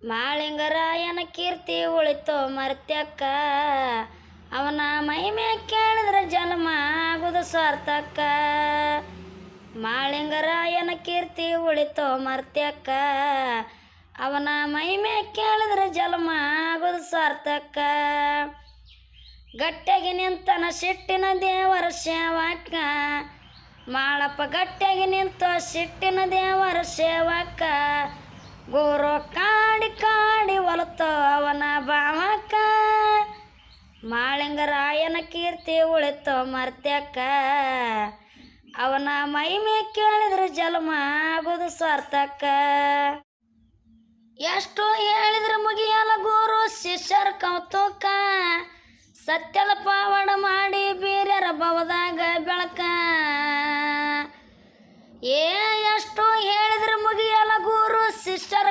ಮಾಳಿಂಗರಾಯನ ಕೀರ್ತಿ ಉಳಿತೋ ಮರ್ತ್ಯಕ್ಕ, ಅವನ ಮಹಿಮೆ ಕೇಳಿದ್ರೆ ಜನ್ಮ ಆಗುದು ಸಾರ್ಥಕ. ಮಾಳಿಂಗರಾಯನ ಕೀರ್ತಿ ಉಳಿತೋ ಮರ್ತ್ಯಕ್ಕ, ಅವನ ಮಹಿಮೆ ಕೇಳಿದ್ರೆ ಜನ್ಮ ಆಗುದು ಸಾರ್ಥಕ. ಗಟ್ಟಿಯಾಗಿ ನಿಂತನ ಸಿಟ್ಟಿನ ದೇವರ ಸೇವಕ, ಮಾಳಪ್ಪ ಗಟ್ಟಿಯಾಗಿ ನಿಂತೋ ಸಿಟ್ಟಿನ ದೇವರ ಸೇವಕ. ಗುರು ಕಾಡಿ ಕಾಡಿ ಒಲತೋ ಅವನ ಭಾವಕ, ಮಾಳಿಂಗರಾಯನ ಕೀರ್ತಿ ಉಳಿತೋ ಮರ್ತ್ಯಕ್ಕ, ಅವನ ಮಹಿಮೆ ಕೇಳಿದ್ರೆ ಜನ್ಮ ಆಗುದು ಸಾರ್ಥಕ. ಎಷ್ಟು ಹೇಳಿದ್ರೆ ಮುಗಿಯಲ್ಲ ಗುರು ಶಿಷ್ಯರ ಕೌತುಕ, ಸತ್ಯದ ಪಾವಡ ಮಾಡಿ ಬೀರ್ಯರ ಭವದಾಗ ಬೆಳಕ. ಎಷ್ಟು ಹೇಳಿದ್ರೆ ಮುಗಿಯಲ್ಲ ಗುರು ಶಿಷ್ಯರ